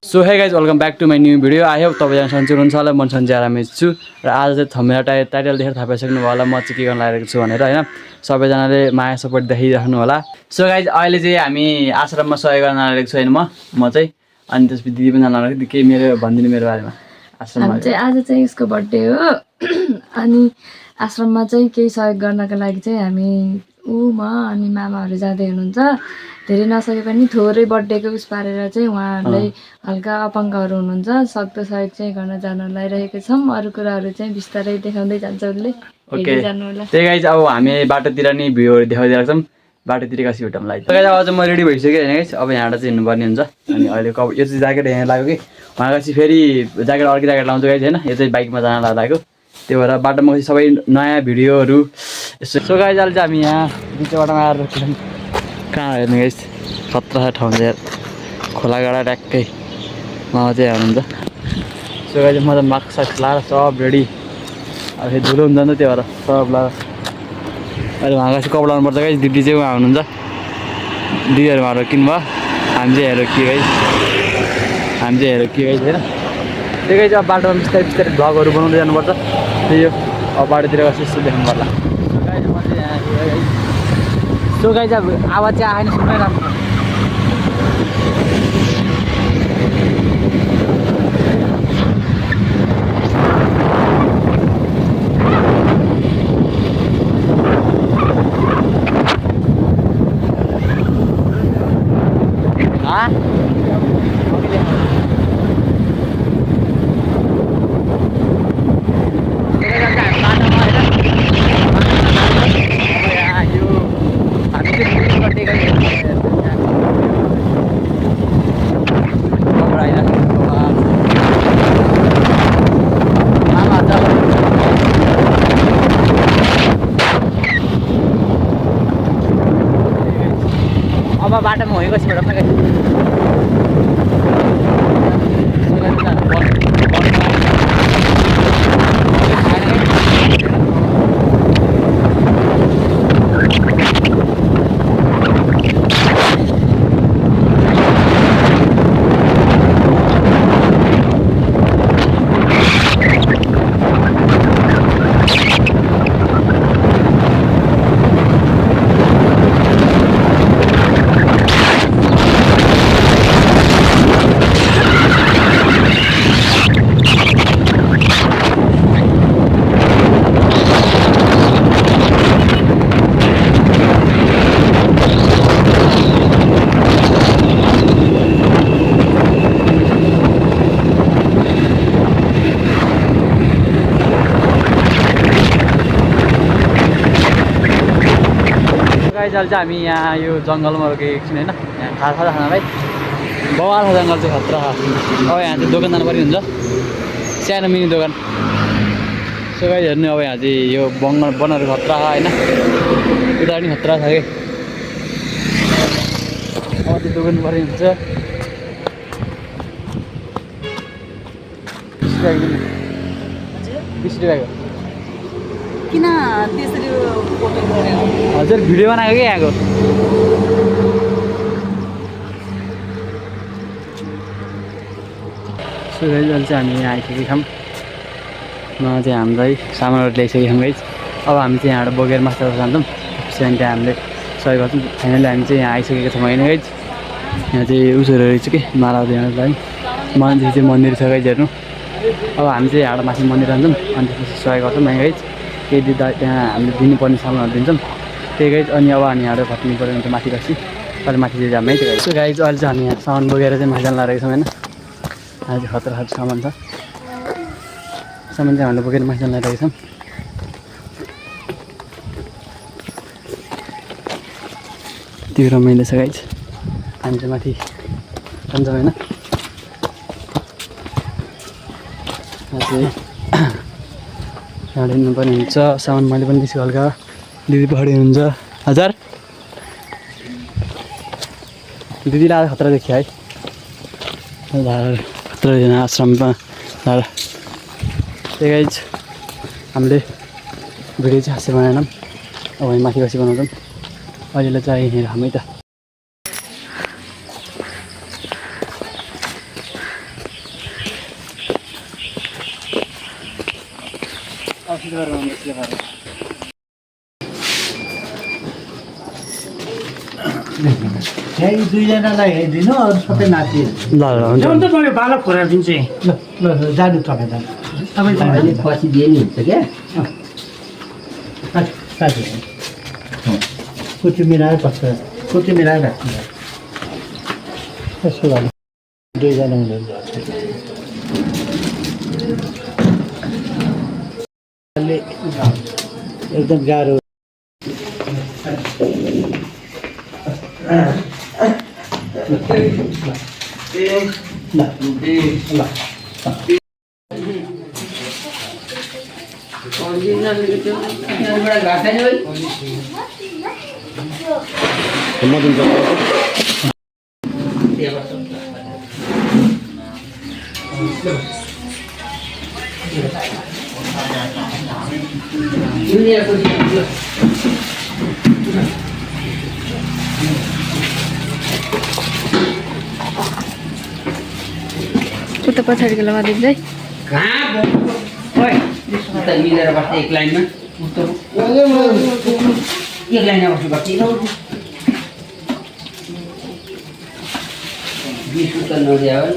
So hey guys welcome back to my new video. I hope तपाईँजना सन्चै हुनुहुन्छ होला। म सन्चै आरामै छु र आज चाहिँ थम्बनेल टाइटल देखेर थाहा पाइसक्नु भयो होला म चाहिँ के गर्न लागेको छु भनेर होइन। सबैजनाले माया सपोर्ट देखिराख्नु होला। सो गाइज अहिले चाहिँ हामी आश्रममा सहयोग गर्न लागेको छु होइन म चाहिँ अनि त्यसपछि दिदी पनि जान लागेको केही मेरो भनिदिनु मेरो बारेमा। आश्रममा चाहिँ आज चाहिँ उसको बर्थडे हो अनि आश्रममा चाहिँ केही सहयोग गर्नका लागि चाहिँ हामी म अनि मामाहरू जाँदै हुनुहुन्छ। धेरै नसके पनि थोरै बर्थडेको उस पारेर चाहिँ उहाँहरूलाई हल्का अपाङ्गहरू हुनुहुन्छ सक्दो सहयोग चाहिँ गर्न जान लागिरहेको छौँ। अरू कुराहरू चाहिँ बिस्तारै देखाउँदै जान्छ उसले। ओके त्यही गाइज अब हामी बाटोतिर नि भ्यूहरू देखाइदिएको छौँ। बाटोतिर कसरी भेटौँला गाइज। अब चाहिँ म रेडी भइसकेँ होइन गाइज। अब यहाँबाट चाहिँ हिँड्नुपर्ने हुन्छ अनि अहिले यो चाहिँ ज्याकेट यहाँ लाग्यो कि उहाँपछि फेरि ज्याकेट अर्कै ज्याकेट लाउँछु गाइज होइन। यो चाहिँ बाइकमा जान लागेको त्यही भएर बाटोमा सबै नयाँ भिडियोहरू यसो गाइज अहिले चाहिँ हामी यहाँ बिच बाटोमा आएर कहाँ हेर्नु गाइज खतरा छ ठाउँ चाहिँ खोला गाडा ट्याक्कै मामा चाहिँ हेर्नुहुन्छ। सो गाइज म त मास्क साक्स लाएर सब रेडी अब फेरि धुलो हुन्छ नि त त्यही भएर सब लाएर अहिले उहाँको चाहिँ कपडा लाउनुपर्छ गाइज। दिदी चाहिँ उहाँ हुनुहुन्छ दिदीहरू उहाँहरू किन्नुभयो हामी चाहिँ हेरेर के गाइज होइन। त्यही गाइज अब बाटोमा बिस्तारै बिस्तारै भ्लगहरू बनाउँदै जानुपर्छ। त्यही हो अब बाटोतिर कस्तो यस्तो देख्नु पर्ला। सो गाइज अब आवाज चाहिँ आएन सुन्नै राम्रो बाटोमा होइपछि भेटौँ न गाइज। चाहिँ हामी यहाँ यो जङ्गलमा रोकेको एकछिन होइन। यहाँ थाहा छ खानालाई बवाल छ जङ्गल चाहिँ खतरा छ। अब यहाँ चाहिँ दोकान जानु पनि हुन्छ सानो मिनी दोकान। सो गाइज हेर्नु अब यहाँ चाहिँ यो वनहरू खतरा छ होइन। उता पनि खतरा छ कि अब त्यो दोकान पर्ने हुन्छ। 20 रुपियाँको किन त्यसरी हजुर भिडियो बनाएको क्या यहाँको। सो गाइज अहिले चाहिँ हामी यहाँ आइसकेका छौँ। न चाहिँ हामीलाई सामानहरू ल्याइसकेका छौँ गाइज। अब हामी चाहिँ यहाँबाट बोकेर मास्टर जान्छौँ त्यसरी त्यहाँ हामीले सहयोग गर्छौँ। फाइनली हामी चाहिँ यहाँ आइसकेका छौँ होइन गाइज। यहाँ चाहिँ उसहरू रहेछ कि माला दिनको लागि मान्छे चाहिँ मन्दिर छ गाइज हेर्नु। अब हामी चाहिँ यहाँबाट माथि मन्दिर जान्छौँ अनि त्यसपछि सहयोग गर्छौँ है गाइज। केही दिँदा त्यहाँ हामीले दिनुपर्ने सामानहरू दिन्छौँ त्यही गाइज। अनि अब हामी यहाँबाट फर्किनु पऱ्यो भने माथि बसी अहिले माथि चाहिँ जाम है त्यो गाइज। सो गाइज अहिले चाहिँ हामी यहाँ सामान बोकेर चाहिँ माथि जान लागेको छौँ होइन। अहिले चाहिँ खतरा खालको सामान छ। सामान चाहिँ हामीले बोकेर माथि जान लागेको छौँ। त्यो रमाइलो छ गाइज। हामी चाहिँ माथि जान्छौँ होइन। हिँड्नु पनि हुन्छ सामान मैले पनि बेसी हल्का दिदी पहाडी हुन्छ। हजुर दिदीलाई आज खतरा देखियो है खतरा आश्रममा त्यही गाइज हामीले भिडियो चाहिँ हाँस्य बनाएनौँ। अब हामी माथि बसी बनाउँछौँ अहिले चाहिँ हामी त यही दुईजनालाई हेरिदिनु अरू सबै नातिहरू ल ल हुन्छ त तपाईँ बालक खोरा दिन्छ ल ल जानु तपाईँ जानु तपाईँ पछि दिए नि हुन्छ क्या साथी कुटी मिलाएर बस्छ कुटी मिलाएर राख्नु यसो गर्नु दुईजना हुनुहुन्छ एकदम गाह्रो उता पछाडिको लगाइदिन्छ है मिलेर बस्छ एक लाइनमा एक लाइनमा बस्नु बस्छ बिस उत्तर नदिया हो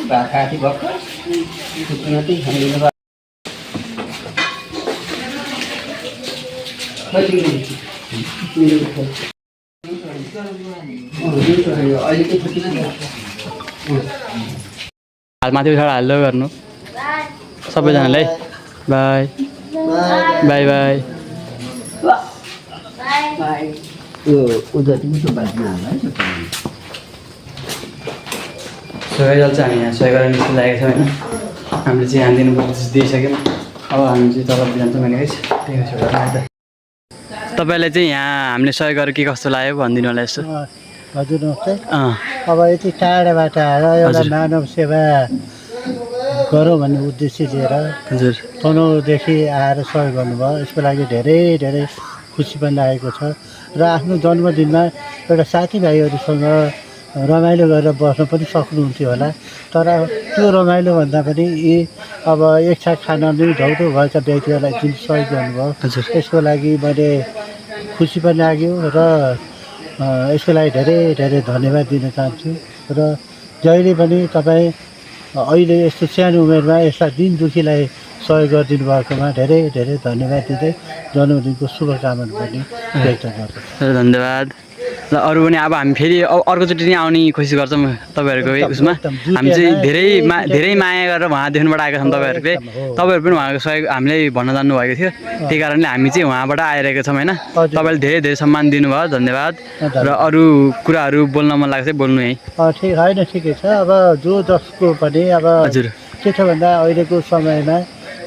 भात खाथी भर्खर मात्रै खाइदिनु अहिले चाहिँ छुट्टीमा माथि उठाएर हाल्दै गर्नु सबैजनालाई बाई बाई बाई त्यो उनीहरू मिठो बाँच्नु होला है सहयोग चाहिँ हामी यहाँ सहयोग गरेर निस्किन लागेको छ होइन हामीले चाहिँ यहाँ दिनुपर्ने चिज दिइसक्यौँ अब हामी चाहिँ तल जान्छौँ भने गाइस त्यही छ तपाईँलाई चाहिँ यहाँ हामीले सहयोग गरेर के कस्तो लाग्यो भनिदिनु होला यसो हजुर नमस्ते अब यति टाढाबाट आएर एउटा मानव सेवा गरौँ भन्ने उद्देश्य लिएर हजुर तनहुँदेखि आएर सहयोग गर्नुभयो यसको लागि धेरै धेरै खुसी पनि लागेको छ र आफ्नो जन्मदिनमा एउटा साथीभाइहरूसँग रमाइलो गरेर बस्न पनि सक्नुहुन्थ्यो होला तर त्यो रमाइलो भन्दा पनि यी अब एकसाथ खान नै धौधौ भएका व्यक्तिहरूलाई जुन सहयोग गर्नुभयो यसको लागि मैले खुसी पनि लाग्यो र यसको लागि धेरै धेरै धन्यवाद दिन चाहन्छु र जहिले पनि तपाईँ अहिले यस्तो सानो उमेरमा यस्ता दिन दुखीलाई सहयोग गरिदिनु भएकोमा धेरै धेरै धन्यवाद दिँदै जन्मदिनको शुभकामना पनि व्यक्त गर्दछु धन्यवाद ल अरू पनि अब हामी फेरि अर्कोचोटि नै आउने कोसिस गर्छौँ तपाईँहरूको उसमा हामी चाहिँ धेरै माया गरेर उहाँदेखिबाट आएका छौँ तपाईँहरूको तपाईँहरू पनि उहाँको सहयोग हामीले भन्न जान्नुभएको थियो त्यही कारणले हामी चाहिँ उहाँबाट आइरहेको छौँ होइन तपाईँले धेरै धेरै सम्मान दिनुभयो धन्यवाद र अरू कुराहरू बोल्न मन लाग्छ बोल्नु है ठिक होइन ठिकै छ अब जो जसको पनि अब हजुर के छ भन्दा अहिलेको समयमा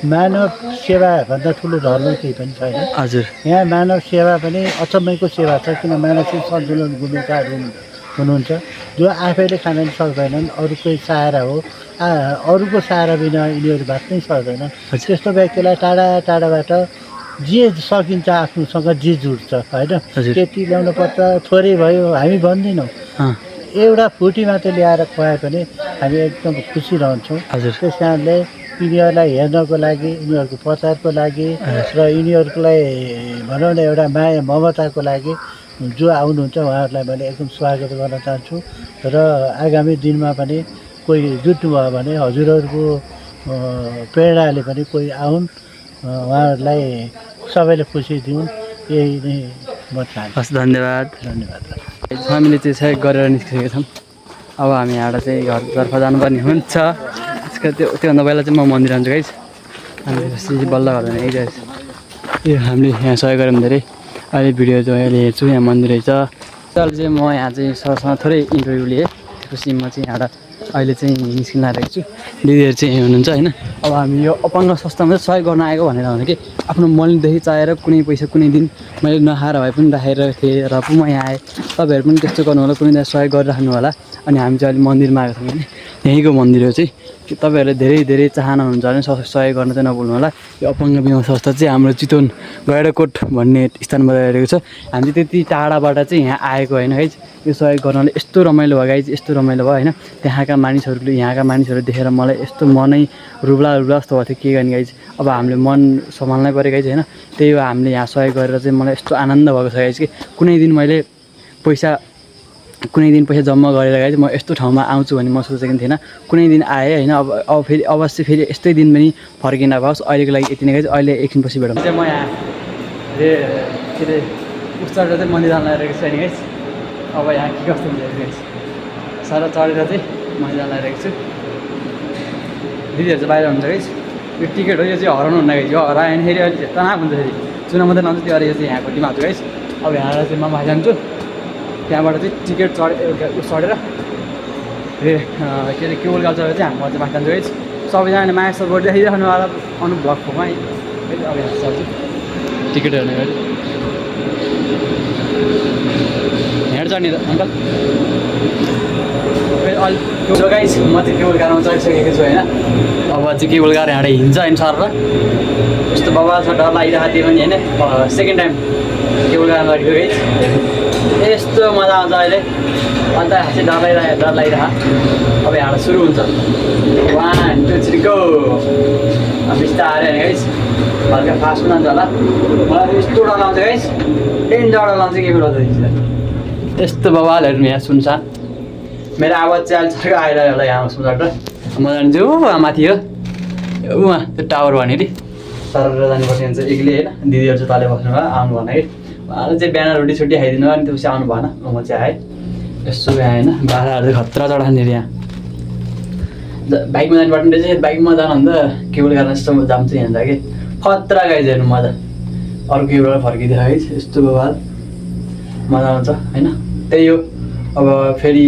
मानव सेवाभन्दा ठुलो धर्म केही पनि छैन हजुर यहाँ मानव सेवा पनि अचम्मैको सेवा छ किन मानसिक सन्तुलन गुरुकारहरू हुनुहुन्छ जो आफैले खान पनि सक्दैनन् अरूकै सहारा हो अरूको सहारा बिना यिनीहरू बाँच्नै सक्दैन त्यस्तो व्यक्तिलाई टाढा टाढाबाट जे सकिन्छ आफ्नोसँग जे जुट्छ होइन त्यति ल्याउनु पर्छ थोरै भयो हामी भन्दैनौँ एउटा फुटी मात्रै ल्याएर खुवाए पनि हामी एकदम खुसी रहन्छौँ त्यस कारणले यिनीहरूलाई हेर्नको लागि यिनीहरूको प्रचारको लागि र यिनीहरूलाई भनौँ न एउटा माया ममताको लागि जो आउनुहुन्छ उहाँहरूलाई मैले एकदम स्वागत गर्न चाहन्छु र आगामी दिनमा पनि कोही जुट्नुभयो भने हजुरहरूको प्रेरणाले पनि कोही आउन् उहाँहरूलाई सबैले खुसी दिउन् यही नै म चाहन्छु धन्यवाद धन्यवाद हामीले चाहिँ सहयोग गरेर निस्किसकेका छौँ अब हामी यहाँबाट चाहिँ घरतर्फ जानुपर्ने हुन्छ त्योभन्दा पहिला चाहिँ म मन्दिर जान्छु गाइस अनि त्यसपछि बल्ल घरमा गाइस यो हामीले यहाँ सहयोग गऱ्यौँ धेरै अहिले भिडियो चाहिँ अहिले हेर्छु यहाँ मन्दिर रहेछ अहिले चाहिँ म यहाँ चाहिँ सरसँग थोरै इन्टरभ्यू लिएँ त्यसपछि म चाहिँ यहाँबाट अहिले चाहिँ निस्किन लागेको छु दिदीहरू चाहिँ यहीँ हुनुहुन्छ होइन अब हामी यो अपाङ्ग संस्थामा चाहिँ सहयोग गर्न आएको भनेर भने कि आफ्नो मनदेखि चाहेर कुनै पैसा कुनै दिन मैले नखाएर भए पनि राखेर थिएँ र पनि म यहाँ आएँ तपाईँहरू पनि त्यस्तो गर्नु होला कुनै दिन सहयोग गरिराख्नु होला अनि हामी चाहिँ अहिले मन्दिरमा आएको छौँ होइन यहीँको मन्दिर हो चाहिँ तपाईँहरूले धेरै धेरै चाहना हुनुहुन्छ भने सहयोग गर्न चाहिँ नभुल्नु होला यो अपाङ्ग बिमा संस्था चाहिँ हाम्रो चितवन गैडाकोट भन्ने स्थानमा रहेको छ हामी चाहिँ त्यति टाढाबाट चाहिँ यहाँ आएको होइन है यो सहयोग गर्नाले यस्तो रमाइलो भयो गाइज यस्तो रमाइलो भयो होइन त्यहाँका मानिसहरूले यहाँका मानिसहरू देखेर मलाई यस्तो मनै रुब्ला रुब्ला जस्तो भएको थियो के गर्ने गाइज अब हामीले मन सम्हाल्नै पऱ्यो गाइज होइन। त्यही हो हामीले यहाँ सहयोग गरेर चाहिँ मलाई यस्तो आनन्द भएको छ गाइज कि कुनै दिन पैसा जम्मा गरेर गाइज म यस्तो ठाउँमा आउँछु भन्ने म सोचेको थिएन। कुनै दिन आएँ होइन। अब फेरि अवश्य फेरि यस्तै दिन पनि फर्किन पाओस्। अहिलेको लागि यति नै गाइज। अहिले एकछिनपछि भेटौँ। चाहिँ म यहाँ के अरे उस चढेर चाहिँ मन्दिर जान लागेको छु होइन गाइज। अब यहाँ के कस्तो हुन्छ गाइज साह्रो चढेर चाहिँ मन्दिर जान लागेको छु। दिदीहरू चाहिँ बाहिर हुन्छ गाइज। यो टिकट हो, यो चाहिँ हराउनु हुन्न गाइज। यो हरायो भने फेरि अलिक तनाव हुन्छ। फेरि चुना मात्रै लाउँछ त्यो अरे यो चाहिँ यहाँको टिम हाल्छु गाइज। अब यहाँबाट चाहिँ म माथि जान्छु। त्यहाँबाट चाहिँ टिकट चढेर के अरे केबल कार चढेर चाहिँ हाम्रो चाहिँ माथि जान्छु गाइज। सबैजनाले माया सपोर्ट देखिरहनु होला अनु भ्लग फोमा है। अब यहाँ चढ्छु टिकट हेर्ने गरी। यहाँ चढ्ने त अङ्कल जो गाइज म चाहिँ केबल कारमा चढिसकेको छु होइन। अब चाहिँ केबल कार यहाँ हिँड्छ होइन सर र यस्तो बबाल छ डर लागिरहेको थियो पनि होइन। सेकेन्ड टाइम केबल कारमा चढेको गाइज। यस्तो मजा आउँछ अहिले। अन्त चाहिँ डर लागिरह। अब यहाँबाट सुरु हुन्छ 1 2 3 गो। बिस्तारै होइन गाइज हल्का फास्टमा जान्छ होला। मलाई यस्तो डर लाउँछ गाइज। डेन्जर डर लाउँछ केबल कार। यस्तो बबालहरू यहाँ सुनसान। मेरो आवाज चाहिँ अलिक आइरह्यो होला यहाँ सुनबाट। म जान्छु माथि हो उहाँ त्यो टावर भनेर सर जानुपर्छ हुन्छ एक्लै होइन। दिदीहरू चाहिँ तले बस्नु भयो आउनु भएन कि उहाँले चाहिँ बिहान रोटी खाइदिनु भयो अनि त्यसपछि आउनु भएन। म चाहिँ आएँ यसो यहाँ होइन। बाह्रहरू चाहिँ खतरा चढाउँथेँ यहाँ। बाइकमा जानुपर्ने चाहिँ बाइकमा जानुहुँदा केबल कारमा यस्तो जाम चाहिँ हिँड्छ कि खतरा गाइज हेर्नु मजा। अरू केबलबाट फर्किदिएर गाइज यस्तो बबाल मजा आउँछ होइन। त्यही हो अब फेरि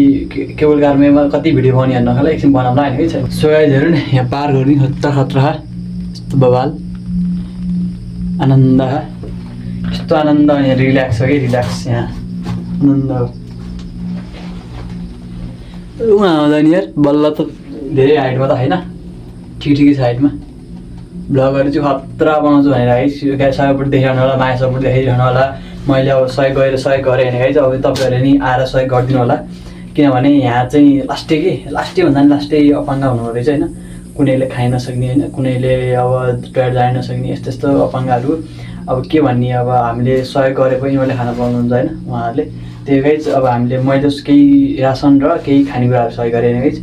केबल कारमा कति भिडियो बनाउने हेर्नु एकछिन बनाउँला होइन कि छैन। सो गाइज हेर्नु नि यहाँ पार गर्ने खतरा यस्तो बबाल आनन्द यस्तो आनन्द यहाँ रिल्याक्स हो कि रिल्याक्स यहाँ आनन्द हो। उहाँ आउँदा नि यार बल्ल त धेरै हाइटमा त होइन ठिकै छ हाइटमा। भ्लगहरू चाहिँ खतरा बनाउँछु भनेर है सपोर्ट देखाउनु होला माया सपोर्ट देखाइरहनु होला। मैले अब सहयोग गरेँ भने है अब तपाईँहरूले नि आएर सहयोग गरिदिनु होला। किनभने यहाँ चाहिँ लास्टै भन्दा नि लास्टै अपाङ्ग हुनु रहेछ होइन। कुनैले खाइ नसक्ने होइन, कुनैले अब टोयलेट जान नसक्ने यस्तो यस्तो अपाङ्गहरू। अब के भन्ने अब हामीले सहयोग गरे पनि उनीहरूले खाना पाउनुहुन्छ होइन उहाँहरूले। त्यही गाइज अब हामीले मैले केही रासन र केही खानेकुराहरू सहयोग गरेँ होइन गाइज।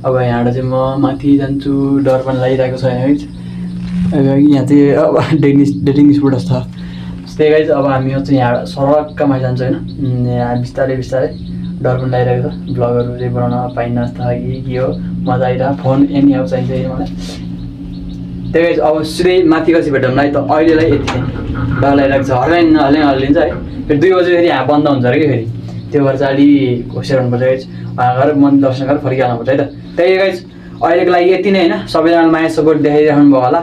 अब यहाँबाट चाहिँ म माथि जान्छु। डर पनि लागिरहेको छ होइन गाइज। यहाँ चाहिँ अब डेटिङ स्पोट छ। त्यही गाइज अब हामी चाहिँ यहाँ सरक्क माथि जान्छ होइन। यहाँ बिस्तारै डर पनि लागिरहेको छ। भ्लगहरू चाहिँ बनाउन पाइन्न जस्तो कि हो मजा आइरहेको। फोन एनी अब चाहिन्छ मलाई। त्यही गाइज अब सिधै माथि कसी भेटौँला है त। अहिलेलाई यति नै डर लागिरहेको छ। हल्लिन्छ है। फेरि 2 बजी फेरि यहाँ बन्द हुन्छ अरे कि फेरि त्यो भएर चाहिँ अलिक होसियार हुनुपर्छ गाइज। उहाँ गएर मन्दिर दर्शन गरेर फर्किहाल्नुपर्छ है त। त्यही गाइज अहिलेको लागि यति नै होइन। सबैजनाले माया सपोर्ट देखाइरहनु भयो होला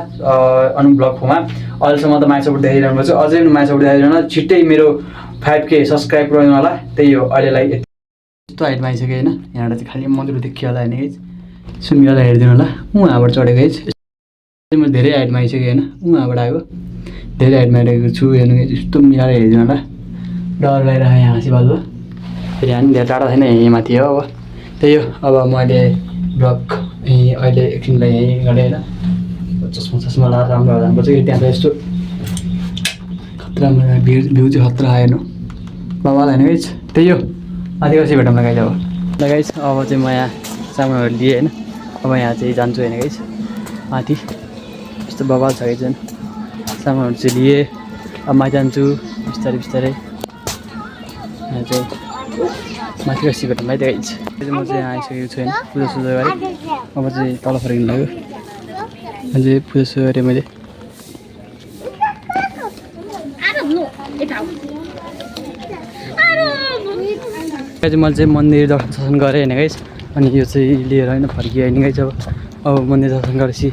अनु ब्लग फोमा। अहिलेसम्म त माया सपोर्ट देखाइरहनु भएको छ। अझै पनि माया सपोर्ट देखाइरहनु छिट्टै मेरो 5K सब्सक्राइब गर्नु होला। त्यही हो अहिलेलाई यस्तो हाइटमा आइसक्यो होइन। यहाँबाट चाहिँ खालि मन्दिर देखियो होला होइन गाइज। सुन्गेर हेरिदिनु होला। उहाँबाट चढेको गाइज। म धेरै हाइटमा आइसकेँ होइन। उहाँबाट आएको धेरै हाइटमा आइरहेको छु हेर्नु गाइज। यस्तो मिलाएर हेरिदिनु होला। डर लागिरहेको यहाँ हाँसी बाजु फेरि हामी धेरै टाढा छैन यहीँ माथि हो। अब त्यही हो अब मैले ब्लग यहीँ अहिले एकछिनलाई यहीँ गरेँ होइन। चस्मा लगाएर राम्रो जानुपर्छ कि त्यहाँ त यस्तो खतरा भ्यू चाहिँ खतरा हेर्नु बाबालाई होइन गाइज। त्यही हो आदिवासी भेटौँला गाइज। अब गाइज अब चाहिँ म यहाँ सामानहरू लिएँ होइन। अब यहाँ चाहिँ जान्छु होइन गाइज माथि। यस्तो बबाल छ गाइज सामानहरू चाहिँ लिएँ। अब माथि जान्छु बिस्तारै यहाँ चाहिँ माथि कसी भेटौँ है त गाइज। म चाहिँ यहाँ आइसकेको छु होइन। पूजा गरेँ। अब चाहिँ तल फर्किनु लाग्यो। अझै पूजा गरेँ मैले। मैले चाहिँ मन्दिर दर्शन गरेँ होइन गाइज। अनि यो चाहिँ लिएर होइन फर्कियो होइन गाइज। अब मन्दिर दर्शन गरेपछि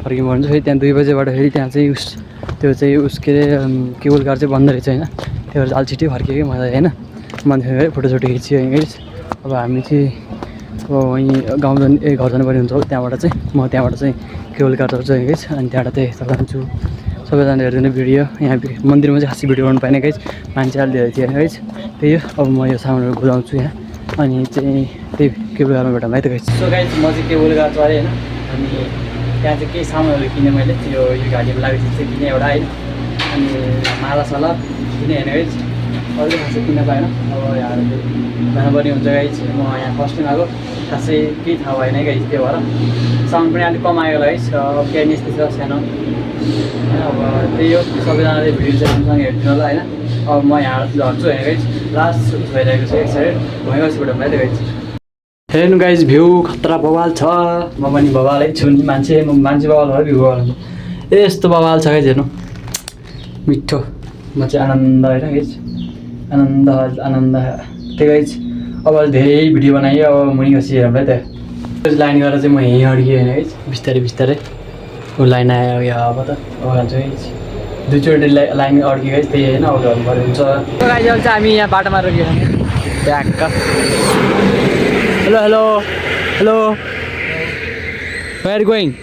फर्किनु पर्छ। फेरि त्यहाँ 2 बजेबाट फेरि त्यहाँ चाहिँ त्यो चाहिँ के अरे केबल कार चाहिँ बन्द रहेछ होइन। त्यो भएर अलि छिट्टै फर्कियो कि मजा होइन। मन्दिर गएर फोटोसोटो खिच्यो होइन गाइज। अब हामी चाहिँ अब वहीँ घर जानुपर्ने हुन्छ। त्यहाँबाट चाहिँ म त्यहाँबाट चाहिँ केबल कार चढ्छु होइन गाइज। अनि त्यहाँबाट चाहिँ यता जान्छु। सबैजना हेरिदिनु भिडियो। यहाँ मन्दिरमा चाहिँ खासै भिडियो गर्नु पाएन गाइज। मान्छे अलि धेरै थियो होइन गाइज। त्यही हो अब म यो सामानहरू बुझाउँछु यहाँ। अनि चाहिँ त्यही केबल कारमा भेटौँ है त गाइज। सो गाइज म चाहिँ केबल कार चढेँ होइन। अनि त्यहाँ चाहिँ केही सामानहरू किनेँ मैले यो गाडीमा लागेको चिज चाहिँ किनेँ एउटा होइन अनि मालासाला किनेँ होइन गाइज अरू खासै किन्न पाएन अब यहाँ जानुपर्ने हुन्छ गाइज म यहाँ फर्स्ट टाइम आएको खासै केही थाहा भएन है गाइज त्यो भएर साउन्ड पनि अलिक कम आएको गाइज प्यान यस्तै छ सानो होइन अब त्यही हो सबैजनाले भिडियो चाहिँ राम्रोसँग हेरिदिनु होला होइन अब म यहाँ झर्छु होइन गाइज लास्ट भइरहेको छ एक्साइटेड भइगएपछि भिडियोमा है गाइज हेर्नु गाइज भ्यू खतरा बवाल छ म पनि बवालै छु नि मान्छे बवाल भएर भ्यू बवाल हुन्छ यस्तो बवाल छ गाइज हेर्नु मिठो म चाहिँ आनन्द होइन गाइज आनन्द त्यही गाइज अब धेरै भिडियो बनाएँ अब मुनि खसी हेर्नुलाई त लाइन गरेर चाहिँ म यहीँ अड्केँ होइन गाइज बिस्तारै ऊ लाइन आयो या अब त अब खान्छु गाइज दुईचोटि लाइन अड्केँ गाइज त्यही होइन अब झर्नु पर्ने हुन्छ गाइज अहिले चाहिँ हामी यहाँ बाटोमा रोकियो ट्याक्क hello where are you going?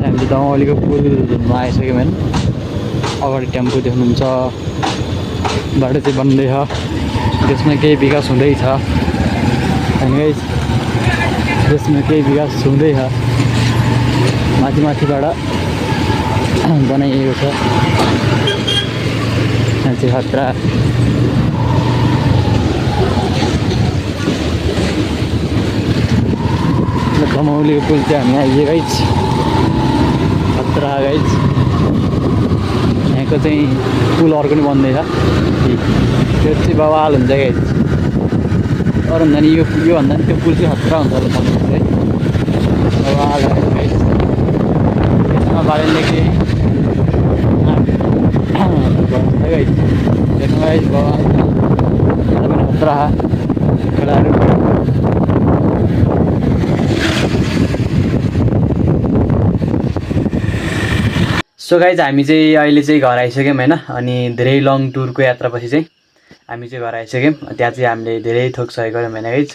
हामीले दमौलीको पुलमा आइसक्यौँ होइन अगाडि टेम्पो देख्नुहुन्छ बाटो चाहिँ बन्दैछ त्यसमा केही विकास हुँदैछ होइन त्यसमा केही विकास हुँदैछ माथिबाट बनाइएको छ यहाँ चाहिँ खतरा दमौलीको पुल चाहिँ हामी आइयो गाइज खतरा गाइज यहाँको चाहिँ पुल अर्को पनि बन्दैछ त्यो चाहिँ बवाल हुन्छ गाइज अरू भन्दा नि योभन्दा नि त्यो पुल चाहिँ खतरा हुन्छ होला तपाईँ है बवाल गाइज त्यसमा बारेले केही गाइज हेर्नु गाइज बवाल पनि खतरा खेलाहरू सो गाइज हामी चाहिँ अहिले चाहिँ घर आइसक्यौँ होइन अनि धेरै लङ टुरको यात्रापछि चाहिँ हामी चाहिँ घर आइसक्यौँ त्यहाँ चाहिँ हामीले धेरै थोक सहयोग गऱ्यौँ होइन गाइज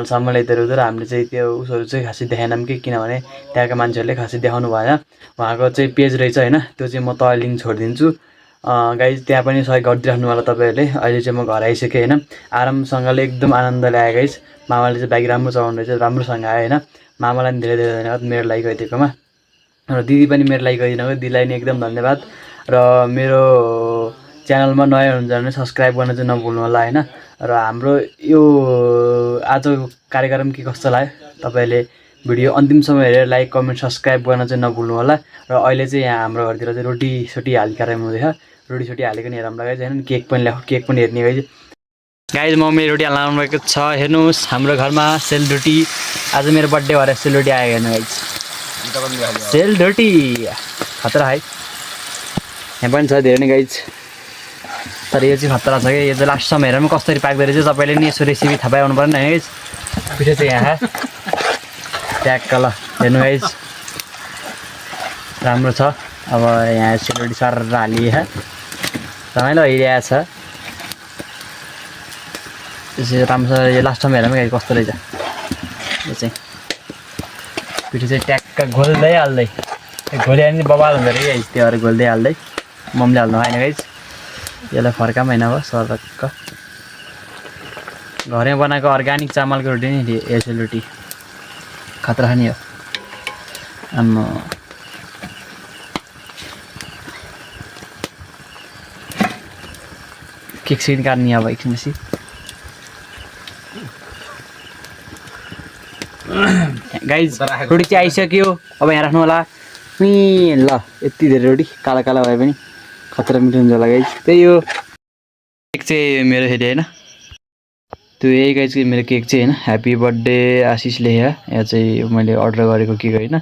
चामल यतार उता हामीले चाहिँ त्यो उसहरू चाहिँ खासै देखाएनौँ कि किनभने त्यहाँका मान्छेहरूले खासै देखाउनु भएन उहाँको चाहिँ पेज रहेछ होइन त्यो चाहिँ म तल लिङ्क छोडिदिन्छु गाइज त्यहाँ पनि सहयोग गरिदिइराख्नु होला तपाईँहरूले अहिले चाहिँ म घर आइसकेँ होइन आरामसँगले एकदम आनन्दले आयो गाइज मामाले चाहिँ बाइक राम्रो चलाउनु रहेछ राम्रोसँग आयो होइन मामालाई पनि धेरै धन्यवाद मेरो लागि गइदिएकोमा र दिदी पनि मेरो लागि गरिदिनु दिदीलाई नि एकदम धन्यवाद र मेरो च्यानलमा नयाँ हुनुहुन्छ भने सब्सक्राइब गर्न चाहिँ नभुल्नु होला होइन र हाम्रो यो आजको कार्यक्रम के कस्तो लाग्यो तपाईँले भिडियो अन्तिमसम्म हेरेर लाइक कमेन्ट सब्सक्राइब गर्न चाहिँ नभुल्नु होला र अहिले चाहिँ यहाँ हाम्रो घरतिर चाहिँ रोटी हाल्ने कार्यक्रम हुँदैछ रोटी हालेको नि राम्रो गाइज होइन केक पनि ल्याएको केक पनि हेर्ने गाइज मम्मी रोटी हाल्न आउनु भएको छ हेर्नुहोस् हाम्रो घरमा सेलरोटी आज मेरो बर्थडे भएर सेलरोटी आयो हेर्नु गाइज सेलरोटी खतरा है यहाँ पनि छ धेरै नै गाइज तर यो चाहिँ खतरा छ कि यो चाहिँ लास्टसम्म हेरेर पनि कसरी पाक्दो रहेछ तपाईँले नि यसो रेसिपी थाहा पाउनु पर्ने होइन गाइज पिठो चाहिँ यहाँ ट्याक्क ल हेर्नु गाइज राम्रो छ अब यहाँ सेलरोटी सर हालिए रमाइलो भइरहेको छ त्यसै राम्रोसँग यो लास्टसम्म हेरेर पनि कस्तो रहेछ यो चाहिँ पिठो चाहिँ ट्याक्क घोल्दै हाल्दै घोल्यो भने बबाल हुँदो रहेछ गाइज त्यो भएर घोल्दै हाल्दै मम्मीले हाल्नु भएन गाइज यसलाई फर्कामा होइन अब सरक्क घरमा बनाएको अर्ग्यानिक चामलको रोटी नि यो सेलरोटी खतरा नि हो आम्मा केक सिन काट्ने अब एकछिनपछि गाइज रोटी चाहिँ आइसक्यो अब यहाँ राख्नु होला ल यति धेरै रोटी काला भए पनि खतरा मिठो हुन्छ होला गाइज। त्यही हो केक चाहिँ मेरो हेरे होइन, त्यो यही गाइज चाहिँ मेरो केक चाहिँ होइन। ह्याप्पी बर्थडे आशिष लेखा, यहाँ चाहिँ मैले अर्डर गरेको केक होइन।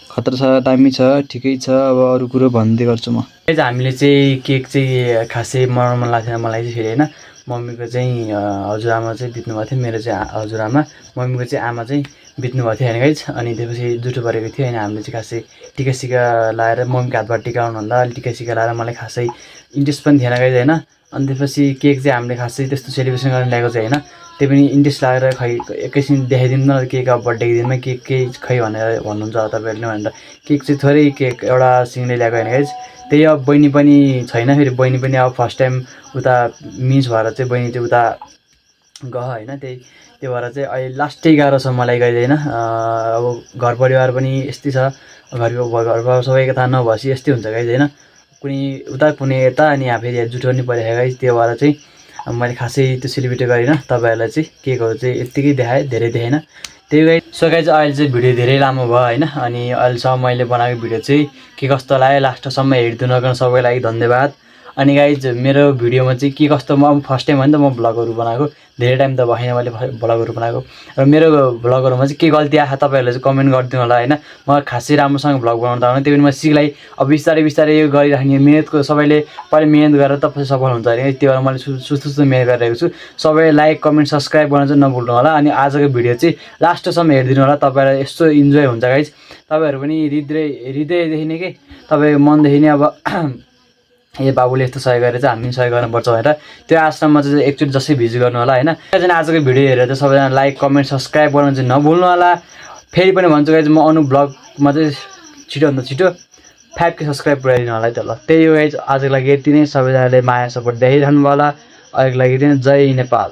खतरा छ, दामी छ, ठिकै छ। अब अरू कुरो भन्दै गर्छु म। गाइज हामीले चाहिँ केक चाहिँ खासै बनाउनु मन लाग्थेन मलाई चाहिँ फेरि होइन। मम्मीको चाहिँ हजुरआमा चाहिँ बित्नु भएको थियो, मेरो चाहिँ हजुरआमा, मम्मीको चाहिँ आमा चाहिँ बित्नु भएको थियो होइन गाइज। अनि त्यसपछि जुठो परेको थियो होइन। हामीले चाहिँ खासै टिका सिका लाएर मम्मीको हातबाट टिका आउनुभन्दा अलिक टिका सिका लाएर मलाई खासै इन्ट्रेस्ट पनि थिएन गाइज होइन। अनि त्यसपछि केक चाहिँ हामीले खासै त्यस्तो सेलिब्रेसन गर्न ल्याएको चाहिँ होइन। त्यो पनि इन्ट्रेस्ट लागेर खै एकैछिन देखाइदिनु न केक, अब बर्थडेको दिनमा केक केही खै भनेर भन्नुहुन्छ होला तपाईँहरूले भनेर केक चाहिँ थोरै केक एउटा सिङले ल्याएको होइन गाइज। त्यही अब बहिनी पनि छैन, फेरि बहिनी पनि अब फर्स्ट टाइम उता मिस भएर चाहिँ बहिनी चाहिँ उता गयो होइन। त्यही भएर चाहिँ अहिले लास्टै गाह्रो छ मलाई गाइज होइन। अब घर परिवार पनि यस्तै छ, घरमा सबैको थाहा नभएपछि यस्तै हुन्छ गाइज होइन। कुनै उता कुनै यता अनि यहाँ फेरि जुठो पनि परिरहेको गाइज। त्यो भएर चाहिँ मैले खासै त्यो सेलिब्रेट गरिनँ। तपाईँहरूलाई चाहिँ केकहरू चाहिँ यत्तिकै देखाएँ, धेरै देखाएन। त्यही गाइज। सो गाइज अहिले चाहिँ भिडियो धेरै लामो भयो होइन। अनि अहिलेसम्म मैले बनाएको भिडियो चाहिँ के कस्तो लाग्यो लास्टसम्म हेरिदिनु नगर्नु, सबैको लागि धन्यवाद। अनि गाइज मेरो भिडियोमा चाहिँ के कस्तो, म फर्स्ट टाइम हो नि त म भ्लगहरू बनाएको, धेरै टाइम त भएन मैले भ्लगहरू बनाएको। र मेरो भ्लगहरूमा चाहिँ के गल्ती आएको तपाईँहरूले चाहिँ कमेन्ट गरिदिनु होला होइन। म खासै राम्रोसँग भ्लग बनाउनु त आउनु, त्यही पनि म सिक्लाई अब बिस्तारै बिस्तारै यो गरिराख्ने मिहिनेतको, सबैले पहिला मिहिनेत गरेर तपाईँ सफल हुन्छ अरे। त्यही भएर मैले सुस्तो मिहिनेत गरिरहेको छु। सबै लाइक कमेन्ट सब्सक्राइब गर्न चाहिँ नभुल्नु होला। अनि आजको भिडियो चाहिँ लास्टसम्म हेरिदिनु होला, तपाईँलाई यस्तो इन्जोय हुन्छ गाइज। तपाईँहरू पनि हृदयदेखि नै के तपाईँको मनदेखि नै अब ए बाबुले यस्तो सहयोग गरेर चाहिँ हामी पनि सहयोग गर्नुपर्छ भनेर त्यो आश्रममा चाहिँ एकचोटि जसै भिजिट गर्नु होला होइन। त्यहाँदेखि आजको भिडियो हेरेर चाहिँ सबैजना लाइक कमेन्ट सब्सक्राइब गर्न चाहिँ नभुल्नु होला। फेरि पनि भन्छु गाइज, म अनु ब्लगमा चाहिँ छिटोभन्दा छिटो 5K सब्सक्राइब पुऱ्याइदिनु होला है त ल। त्यही हो गाइज, आजको लागि यति नै। सबैजनाले माया सपोर्ट दिइरहनु भयो होला। अहिलेको लागि चाहिँ जय नेपाल।